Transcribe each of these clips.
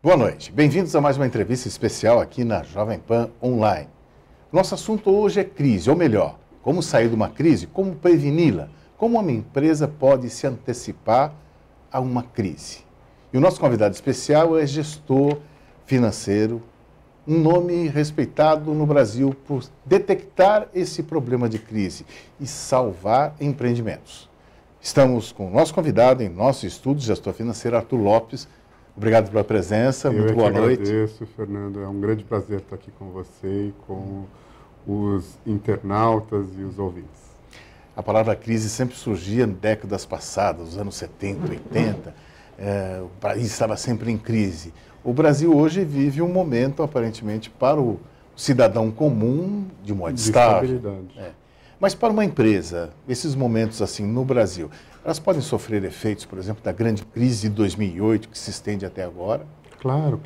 Boa noite, bem-vindos a mais uma entrevista especial aqui na Jovem Pan Online. Nosso assunto hoje é crise, ou melhor, como sair de uma crise, como preveni-la, como uma empresa pode se antecipar a uma crise. E o nosso convidado especial é gestor financeiro, um nome respeitado no Brasil por detectar esse problema de crise e salvar empreendimentos. Estamos com o nosso convidado em nosso estúdio, gestor financeiro Arthur Lopes. Obrigado pela presença, muito boa noite. Eu agradeço, Fernando. É um grande prazer estar aqui com você e com os internautas e os ouvintes. A palavra crise sempre surgia em décadas passadas, nos anos 70, 80. O país estava sempre em crise. O Brasil hoje vive um momento, aparentemente, para o cidadão comum de modo estável. Mas para uma empresa, esses momentos assim no Brasil, elas podem sofrer efeitos, por exemplo, da grande crise de 2008, que se estende até agora? Claro.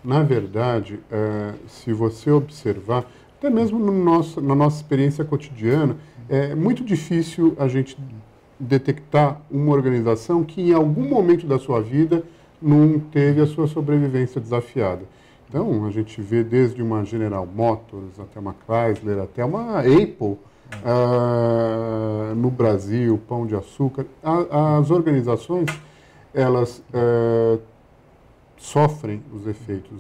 Na verdade, se você observar, até mesmo na nossa experiência cotidiana, é muito difícil a gente detectar uma organização que em algum momento da sua vida não teve a sua sobrevivência desafiada. Então, a gente vê desde uma General Motors, até uma Chrysler, até uma Apple, no Brasil, Pão de Açúcar. As organizações, elas sofrem os efeitos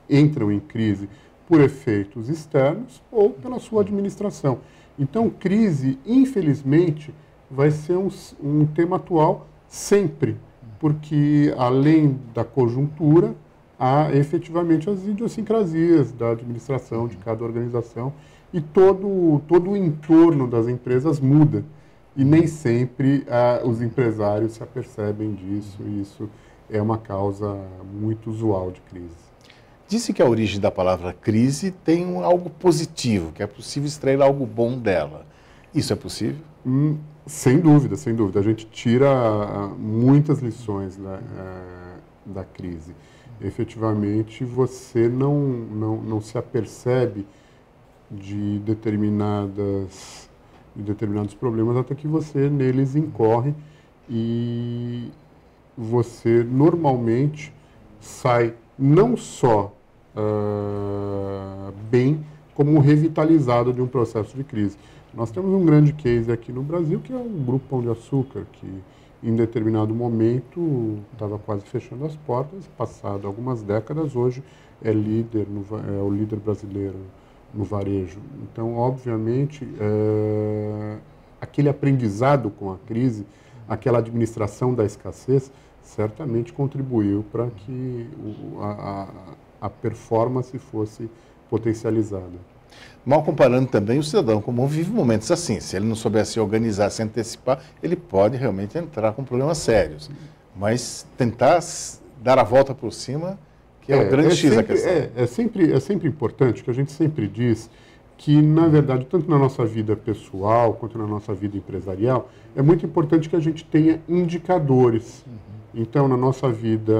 entram em crise por efeitos externos ou pela sua administração. Então, crise, infelizmente, vai ser um tema atual sempre, porque além da conjuntura, há efetivamente as idiosincrasias da administração de cada organização e todo o entorno das empresas muda. E nem sempre os empresários se apercebem disso, e isso é uma causa muito usual de crise. Disse que a origem da palavra crise tem algo positivo, que é possível extrair algo bom dela. Isso é possível? Sem dúvida. A gente tira muitas lições da crise. Efetivamente, você não se apercebe de determinados problemas até que você neles incorre e você normalmente sai não só bem, como revitalizado de um processo de crise. Nós temos um grande case aqui no Brasil, que é o Grupo Pão de Açúcar, que em determinado momento estava quase fechando as portas, passado algumas décadas, hoje é o líder brasileiro no varejo. Então, obviamente, aquele aprendizado com a crise, aquela administração da escassez, certamente contribuiu para que a performance fosse potencializada. Mal comparando também, o cidadão comum vive momentos assim. Se ele não souber se organizar, se antecipar, ele pode realmente entrar com problemas sérios. Mas tentar dar a volta por cima, que é o grande X da questão. É sempre importante, que a gente sempre diz que, na verdade, tanto na nossa vida pessoal quanto na nossa vida empresarial, é muito importante que a gente tenha indicadores. Então, na nossa vida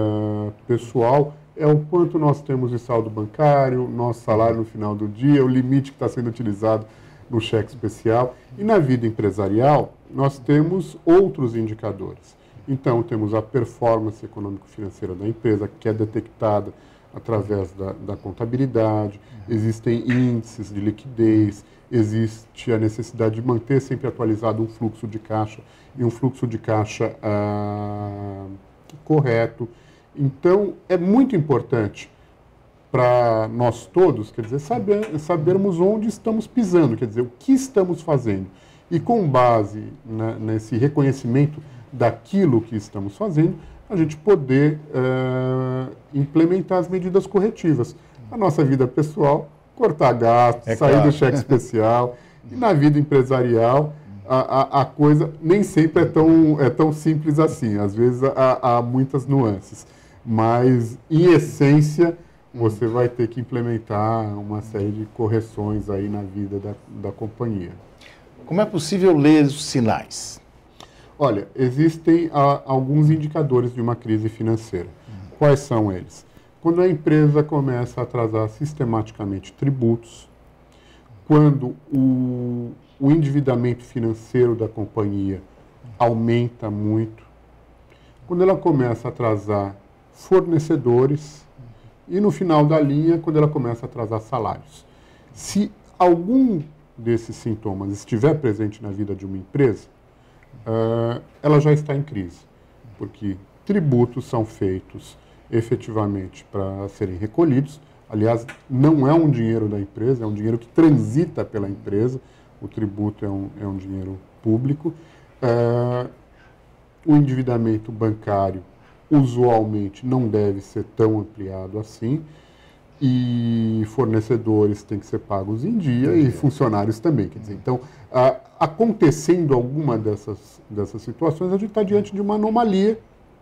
pessoal, é o quanto nós temos de saldo bancário, nosso salário no final do dia, o limite que está sendo utilizado no cheque especial. E na vida empresarial, nós temos outros indicadores. Então, temos a performance econômico-financeira da empresa, que é detectada através da contabilidade, existem índices de liquidez, existe a necessidade de manter sempre atualizado um fluxo de caixa e um fluxo de caixa correto. Então, é muito importante para nós todos, quer dizer, sabermos onde estamos pisando, quer dizer, o que estamos fazendo. E com base nesse reconhecimento daquilo que estamos fazendo, a gente poder implementar as medidas corretivas. Na nossa vida pessoal, cortar gastos, sair do cheque especial. E na vida empresarial, a coisa nem sempre é tão simples assim. Às vezes há muitas nuances. Mas, em essência, você vai ter que implementar uma série de correções aí na vida da companhia. Como é possível ler os sinais? Olha, existem alguns indicadores de uma crise financeira. Quais são eles? Quando a empresa começa a atrasar sistematicamente tributos, quando o endividamento financeiro da companhia aumenta muito, quando ela começa a atrasar fornecedores e, no final da linha, quando ela começa a atrasar salários. Se algum desses sintomas estiver presente na vida de uma empresa, ela já está em crise, porque tributos são feitos efetivamente para serem recolhidos. Aliás, não é um dinheiro da empresa, é um dinheiro que transita pela empresa. O tributo é um dinheiro público. O endividamento bancário, usualmente, não deve ser tão ampliado assim. E fornecedores têm que ser pagos em dia e funcionários também. Quer dizer, então, acontecendo alguma dessas situações, a gente está diante de uma anomalia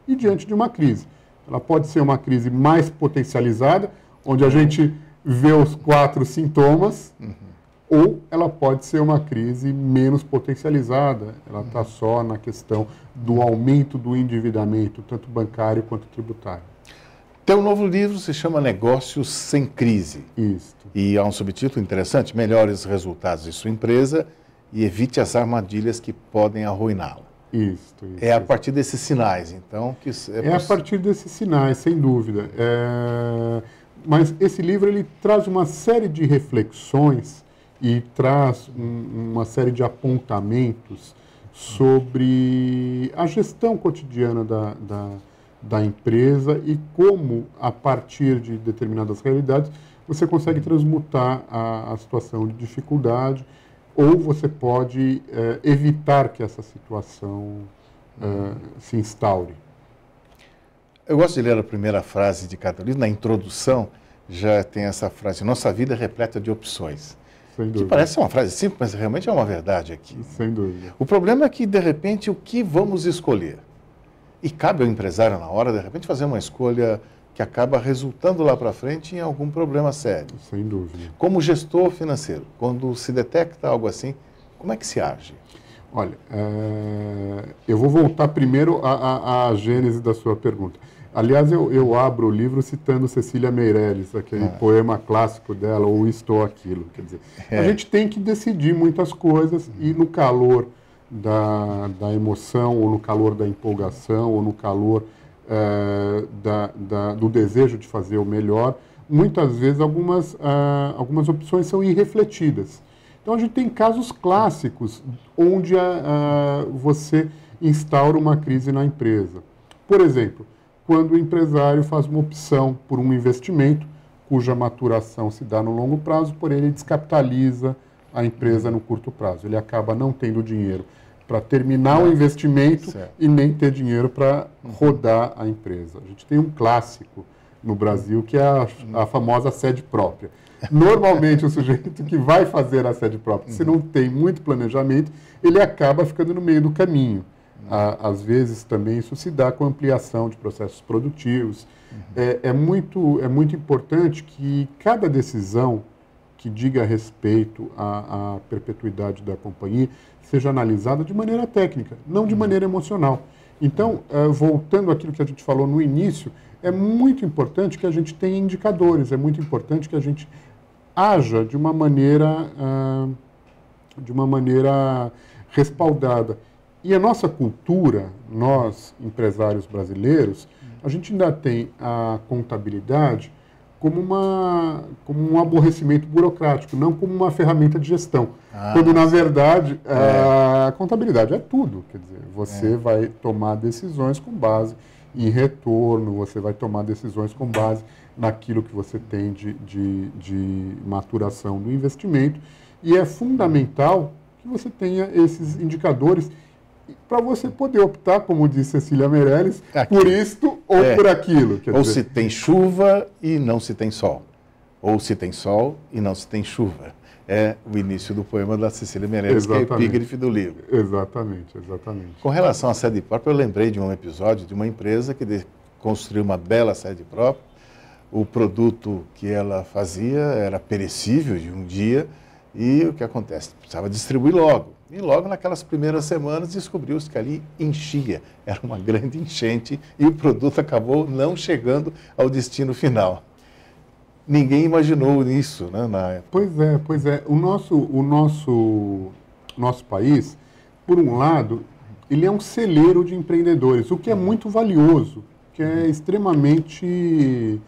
e diante de uma crise. Ela pode ser uma crise mais potencializada, onde a gente vê os 4 sintomas, ou ela pode ser uma crise menos potencializada. Ela está só na questão do aumento do endividamento, tanto bancário quanto tributário. Teu novo livro se chama Negócios Sem Crise. Isso. E há um subtítulo interessante, Melhores Resultados de Sua Empresa e Evite as Armadilhas que Podem Arruiná-la. Isso. É a partir desses sinais, então, que é a partir desses sinais, sem dúvida. Mas esse livro ele traz uma série de reflexões e traz uma série de apontamentos sobre a gestão cotidiana da empresa e como, a partir de determinadas realidades, você consegue transmutar a situação de dificuldade ou você pode evitar que essa situação se instaure. Eu gosto de ler a primeira frase de cada livro. Na introdução já tem essa frase: nossa vida é repleta de opções. Sem dúvida. Que parece uma frase simples, mas realmente é uma verdade aqui. Sem dúvida. O problema é que, de repente, o que vamos escolher? E cabe ao empresário, na hora, de repente, fazer uma escolha que acaba resultando lá para frente em algum problema sério. Sem dúvida. Como gestor financeiro, quando se detecta algo assim, como é que se age? Olha, eu vou voltar primeiro à gênese da sua pergunta. Aliás, eu abro o livro citando Cecília Meirelles, aquele poema clássico dela, ou Estou Aquilo. Quer dizer, a gente tem que decidir muitas coisas e no calor da emoção, ou no calor da empolgação, ou no calor do desejo de fazer o melhor, muitas vezes algumas opções são irrefletidas. Então, a gente tem casos clássicos onde você instaura uma crise na empresa. Por exemplo, quando o empresário faz uma opção por um investimento cuja maturação se dá no longo prazo, porém ele descapitaliza a empresa no curto prazo. Ele acaba não tendo dinheiro para terminar o investimento e nem ter dinheiro para rodar a empresa. A gente tem um clássico no Brasil que é a famosa sede própria. Normalmente, o sujeito que vai fazer a sede própria, se não tem muito planejamento, ele acaba ficando no meio do caminho. Às vezes, também, isso se dá com ampliação de processos produtivos. É muito importante que cada decisão que diga respeito à perpetuidade da companhia seja analisada de maneira técnica, não de maneira emocional. Então, voltando àquilo que a gente falou no início, é muito importante que a gente tenha indicadores, é muito importante que a gente haja de uma maneira respaldada. E a nossa cultura, nós, empresários brasileiros, a gente ainda tem a contabilidade como um aborrecimento burocrático, não como uma ferramenta de gestão. Quando, na verdade, a contabilidade é tudo. Quer dizer, você vai tomar decisões com base em retorno, você vai tomar decisões com base naquilo que você tem de maturação do investimento. E é fundamental que você tenha esses indicadores para você poder optar, como disse Cecília Meirelles, por isto ou por aquilo. Ou se tem chuva e não se tem sol. Ou se tem sol e não se tem chuva. É o início do poema da Cecília Meirelles, que é a epígrafe do livro. Exatamente. Com relação à sede própria, eu lembrei de um episódio de uma empresa que construiu uma bela sede própria. O produto que ela fazia era perecível de um dia e o que acontece? Precisava distribuir logo. E logo naquelas primeiras semanas descobriu-se que ali enchia. Era uma grande enchente e o produto acabou não chegando ao destino final. Ninguém imaginou nisso, né, na época. Pois é. O nosso país, por um lado, ele é um celeiro de empreendedores, o que é muito valioso. que é extremamente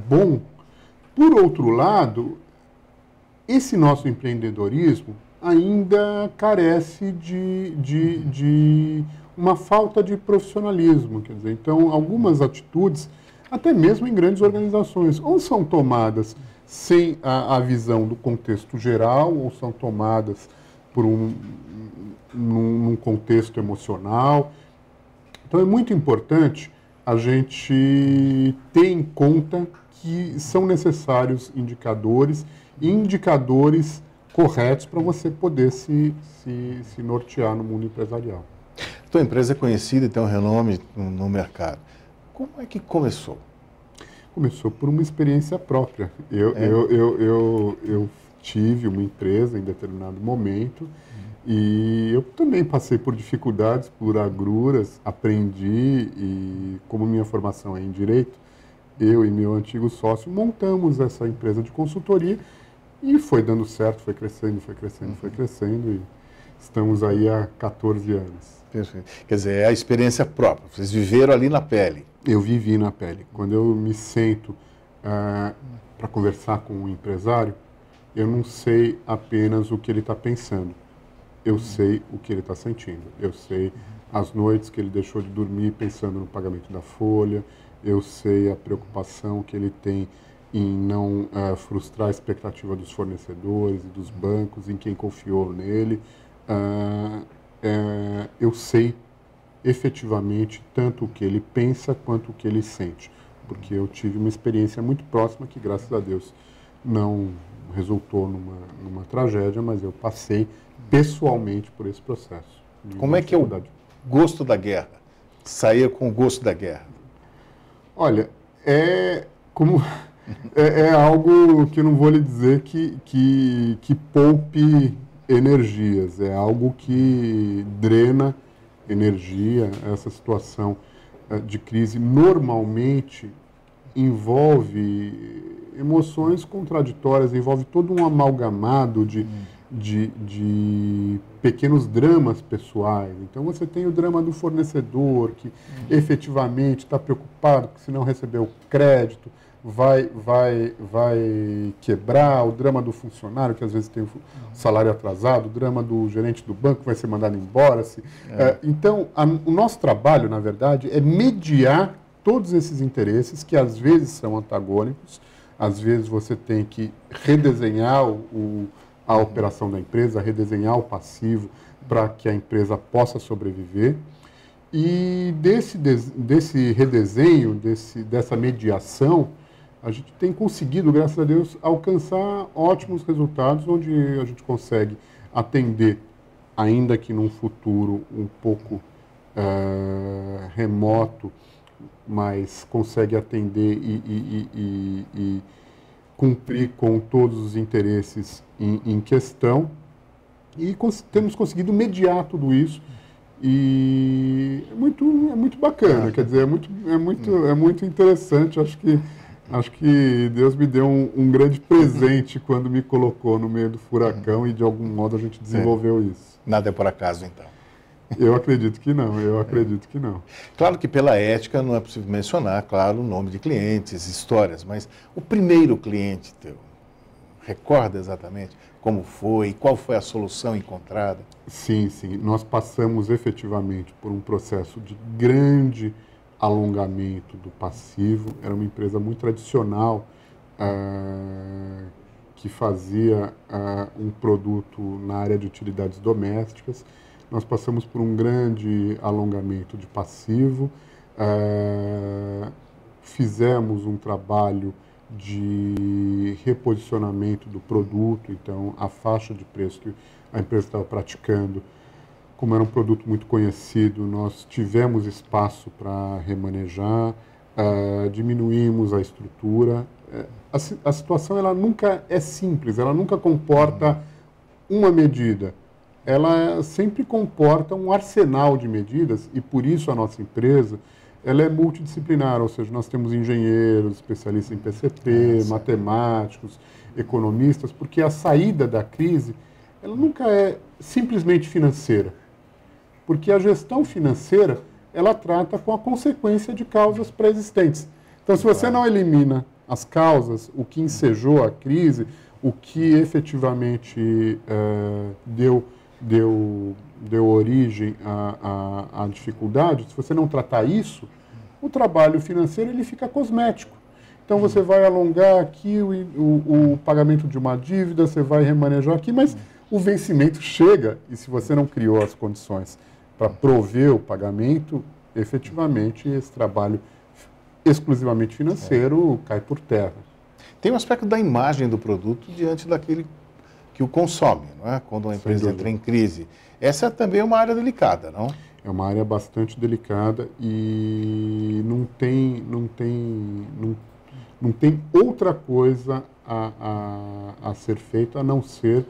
bom. Por outro lado, esse nosso empreendedorismo ainda carece de uma falta de profissionalismo. Quer dizer, então, algumas atitudes, até mesmo em grandes organizações, ou são tomadas sem a visão do contexto geral, ou são tomadas por num contexto emocional. Então, é muito importante a gente ter em conta que são necessários indicadores corretos para você poder se nortear no mundo empresarial. Tua empresa é conhecida e tem um renome no mercado. Como é que começou? Começou por uma experiência própria. Eu tive uma empresa em determinado momento e eu também passei por dificuldades, por agruras, aprendi e, como minha formação é em Direito, eu e meu antigo sócio montamos essa empresa de consultoria e foi dando certo, foi crescendo e estamos aí há 14 anos. Perfeito. Quer dizer, é a experiência própria, vocês viveram ali na pele. Eu vivi na pele. Quando eu me sento para conversar com um empresário, eu não sei apenas o que ele está pensando, eu sei o que ele está sentindo. Eu sei as noites que ele deixou de dormir pensando no pagamento da folha, eu sei a preocupação que ele tem em não frustrar a expectativa dos fornecedores e dos bancos, em quem confiou nele. Eu sei efetivamente tanto o que ele pensa quanto o que ele sente, porque eu tive uma experiência muito próxima que, graças a Deus, não resultou numa tragédia, mas eu passei pessoalmente por esse processo. Como é que é o gosto da guerra? Sair com o gosto da guerra? Olha, é algo que eu não vou lhe dizer que poupe energias, é algo que drena energia. Essa situação de crise normalmente envolve emoções contraditórias, envolve todo um amalgamado de pequenos dramas pessoais. Então você tem o drama do fornecedor, que efetivamente está preocupado que se não receber o crédito vai quebrar, o drama do funcionário, que às vezes tem o salário atrasado, o drama do gerente do banco que vai ser mandado embora. Então, o nosso trabalho, na verdade, é mediar todos esses interesses que às vezes são antagônicos, às vezes você tem que redesenhar a operação da empresa, redesenhar o passivo para que a empresa possa sobreviver. E desse redesenho, dessa mediação, a gente tem conseguido, graças a Deus, alcançar ótimos resultados, onde a gente consegue atender, ainda que num futuro um pouco remoto, mas consegue atender e cumprir com todos os interesses em questão. E temos conseguido mediar tudo isso. E é muito bacana, quer dizer, é muito interessante. Acho que Deus me deu um grande presente quando me colocou no meio do furacão e, de algum modo, a gente desenvolveu isso. Nada é por acaso, então. Eu acredito que não, Claro que pela ética não é possível mencionar, claro, o nome de clientes, histórias, mas o primeiro cliente teu, recorda exatamente como foi, qual foi a solução encontrada? Sim. Nós passamos efetivamente por um processo de grande alongamento do passivo. Era uma empresa muito tradicional que fazia um produto na área de utilidades domésticas. Nós passamos por um grande alongamento de passivo, fizemos um trabalho de reposicionamento do produto, então a faixa de preço que a empresa estava praticando, como era um produto muito conhecido, nós tivemos espaço para remanejar, diminuímos a estrutura. A situação ela nunca é simples, ela nunca comporta uma medida. Ela sempre comporta um arsenal de medidas e, por isso, a nossa empresa ela é multidisciplinar, ou seja, nós temos engenheiros, especialistas em PCP, matemáticos, economistas, porque a saída da crise ela nunca é simplesmente financeira, porque a gestão financeira ela trata com a consequência de causas pré-existentes. Então, se você não elimina as causas, o que ensejou a crise, o que efetivamente deu origem à dificuldade, se você não tratar isso, o trabalho financeiro ele fica cosmético. Então, você vai alongar aqui o pagamento de uma dívida, você vai remanejar aqui, mas o vencimento chega, e se você não criou as condições para prover o pagamento, efetivamente esse trabalho exclusivamente financeiro cai por terra. Tem um aspecto da imagem do produto diante daquele que o consome, não é? Quando uma empresa entra em crise. Essa também é uma área delicada, não? É uma área bastante delicada e não tem outra coisa a ser feita a não ser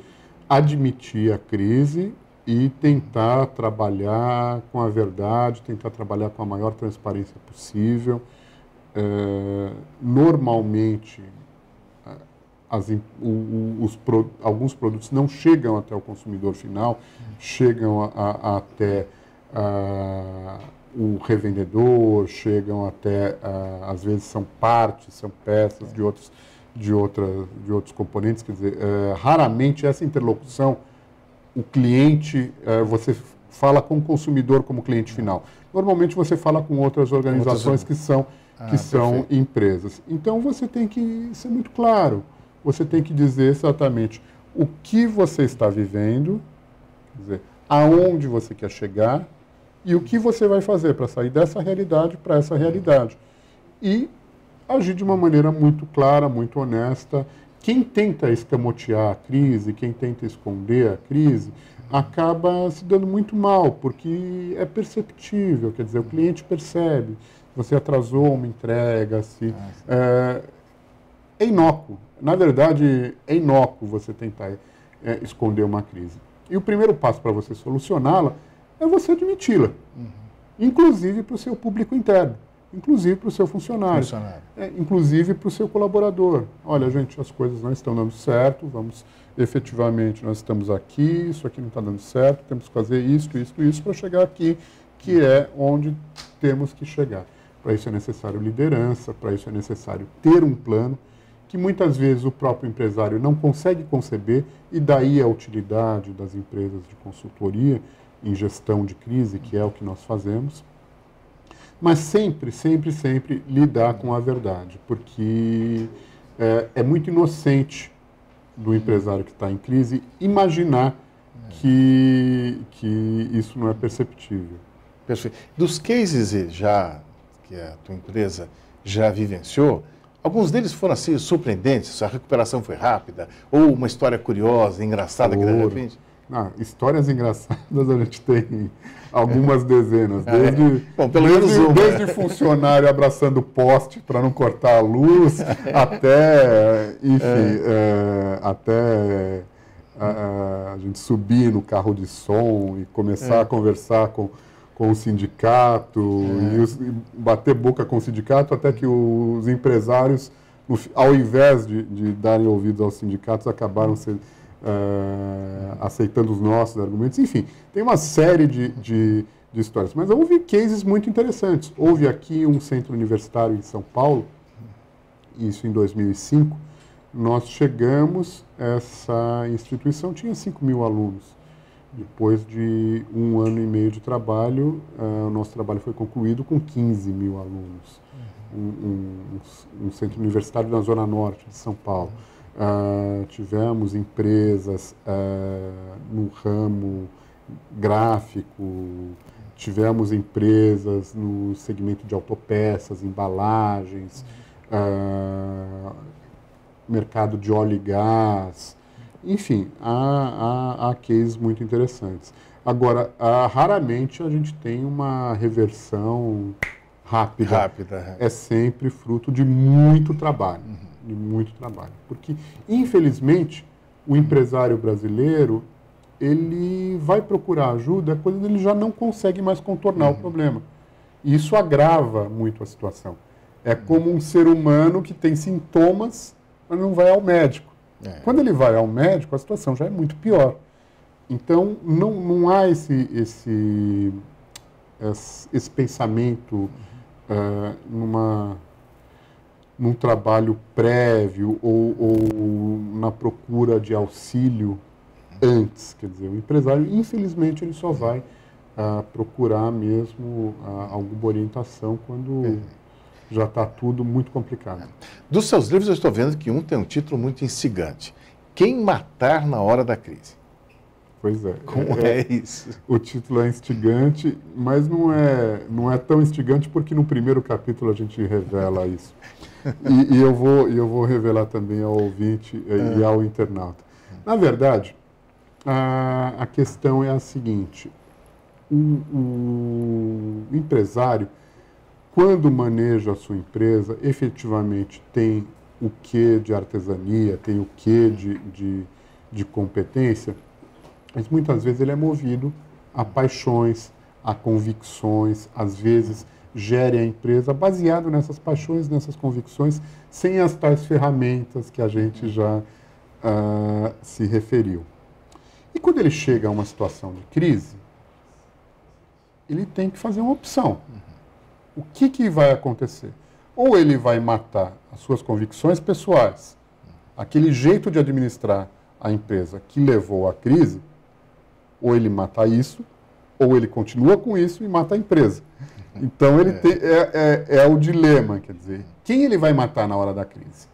admitir a crise e tentar trabalhar com a verdade, tentar trabalhar com a maior transparência possível. Normalmente, alguns produtos não chegam até o consumidor final, chegam até o revendedor, chegam até, às vezes são partes, são peças de outros componentes, quer dizer, raramente essa interlocução, o cliente, você fala com o consumidor como cliente final. Normalmente você fala com outras organizações que são empresas. Então você tem que ser muito claro, você tem que dizer exatamente o que você está vivendo, quer dizer, aonde você quer chegar e o que você vai fazer para sair dessa realidade para essa realidade. E agir de uma maneira muito clara, muito honesta. Quem tenta escamotear a crise, quem tenta esconder a crise, acaba se dando muito mal, porque é perceptível, quer dizer, o cliente percebe, você atrasou uma entrega, é inócuo. Na verdade, é inócuo você tentar esconder uma crise. E o primeiro passo para você solucioná-la é você admiti-la, inclusive para o seu público interno, inclusive para o seu funcionário. Inclusive para o seu colaborador. Olha, gente, as coisas não estão dando certo, efetivamente, nós estamos aqui, isso aqui não está dando certo, temos que fazer isso para chegar aqui, que é onde temos que chegar. Para isso é necessário liderança, para isso é necessário ter um plano, que muitas vezes o próprio empresário não consegue conceber, e daí a utilidade das empresas de consultoria em gestão de crise, que é o que nós fazemos, mas sempre lidar com a verdade, porque é muito inocente do empresário que está em crise imaginar que isso não é perceptível. Perfeito. Dos cases que a tua empresa já vivenciou, alguns deles foram assim surpreendentes, a recuperação foi rápida, ou uma história curiosa, engraçada, que de repente... Histórias engraçadas a gente tem algumas dezenas, desde funcionário abraçando poste para não cortar a luz, até, enfim, até a gente subir no carro de som e começar a conversar com o sindicato e bater boca com o sindicato, até que os empresários, ao invés de darem ouvidos aos sindicatos, acabaram aceitando os nossos argumentos. Enfim, tem uma série de histórias. Mas houve cases muito interessantes. Houve aqui um centro universitário em São Paulo, isso em 2005. Nós chegamos, essa instituição tinha 5.000 alunos. Depois de 1 ano e meio de trabalho, o nosso trabalho foi concluído com 15.000 alunos. Um centro universitário na Zona Norte de São Paulo. Tivemos empresas no ramo gráfico, tivemos empresas no segmento de autopeças, embalagens, mercado de óleo e gás, enfim, há cases muito interessantes. Agora, raramente a gente tem uma reversão rápida. É sempre fruto de muito trabalho. De muito trabalho. Porque, infelizmente, o empresário brasileiro, ele vai procurar ajuda quando ele já não consegue mais contornar o problema. E isso agrava muito a situação. É como um ser humano que tem sintomas, mas não vai ao médico. Quando ele vai ao médico, a situação já é muito pior. Então, não há esse pensamento num trabalho prévio ou na procura de auxílio antes. Quer dizer, o empresário, infelizmente, ele só vai procurar mesmo alguma orientação quando já está tudo muito complicado. Dos seus livros, eu estou vendo que um tem um título muito instigante. Quem matar na hora da crise? Pois é. Como é isso? O título é instigante, mas não é tão instigante porque no primeiro capítulo a gente revela isso. E eu vou revelar também ao ouvinte e ao internauta. Na verdade, a questão é a seguinte. O empresário, quando maneja a sua empresa, efetivamente tem o quê de artesania, tem o quê de competência, mas muitas vezes ele é movido a paixões, a convicções, às vezes gere a empresa baseado nessas paixões, nessas convicções, sem as tais ferramentas que a gente já se referiu. E quando ele chega a uma situação de crise, ele tem que fazer uma opção. O que vai acontecer? Ou ele vai matar as suas convicções pessoais, aquele jeito de administrar a empresa que levou à crise, ou ele mata isso, ou ele continua com isso e mata a empresa. Então ele é o dilema, quer dizer, quem ele vai matar na hora da crise?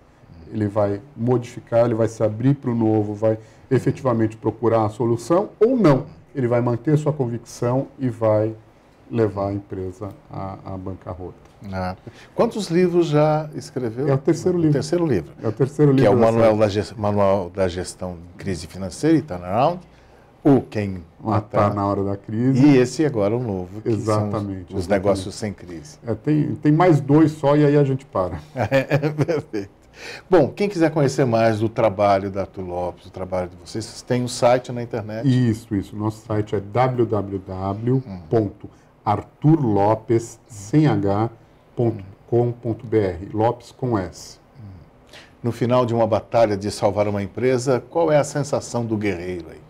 Ele vai modificar, ele vai se abrir para o novo, vai efetivamente procurar a solução ou não? Ele vai manter sua convicção e vai levar a empresa à bancarrota. Quantos livros já escreveu? É o terceiro livro. O terceiro livro. É o terceiro livro. Que é o Manual da Gestão de Crise Financeira e Turnaround. O Quem Matar na Hora da Crise. E esse agora, o novo, que exatamente, são os negócios sem crise. Tem mais dois só e aí a gente para. Perfeito. Bom, quem quiser conhecer mais do trabalho da Arthur Lopes, do trabalho de vocês tem um site na internet? Isso. Nosso site é www.arturlopes.com.br. Lopes com S. No final de uma batalha de salvar uma empresa, qual é a sensação do guerreiro aí?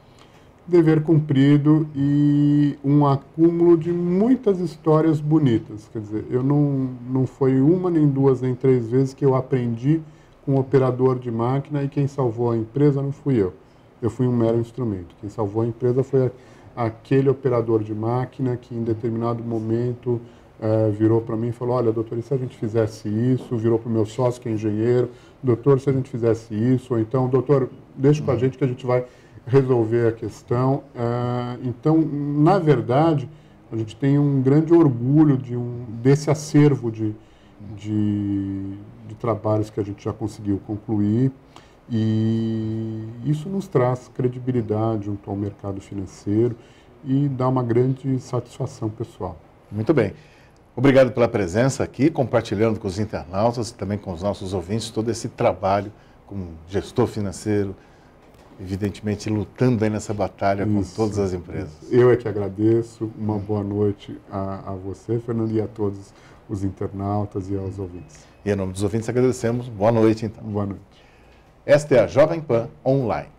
Dever cumprido e um acúmulo de muitas histórias bonitas. Quer dizer, não foi uma, nem duas, nem três vezes que eu aprendi com um operador de máquina e quem salvou a empresa não fui eu. Eu fui um mero instrumento. Quem salvou a empresa foi aquele operador de máquina que em determinado momento virou para mim e falou, olha, doutor, e se a gente fizesse isso? Virou para o meu sócio que é engenheiro, doutor, se a gente fizesse isso? Ou então, doutor, deixa com a gente que a gente vai resolver a questão. Então, na verdade, a gente tem um grande orgulho desse acervo de trabalhos que a gente já conseguiu concluir e isso nos traz credibilidade junto ao mercado financeiro e dá uma grande satisfação pessoal. Muito bem. Obrigado pela presença aqui, compartilhando com os internautas e também com os nossos ouvintes todo esse trabalho como gestor financeiro, evidentemente lutando aí nessa batalha com todas as empresas. Eu é que agradeço. Uma boa noite a você, Fernando, e a todos os internautas e aos ouvintes. E em nome dos ouvintes agradecemos. Boa noite, então. Boa noite. Esta é a Jovem Pan Online.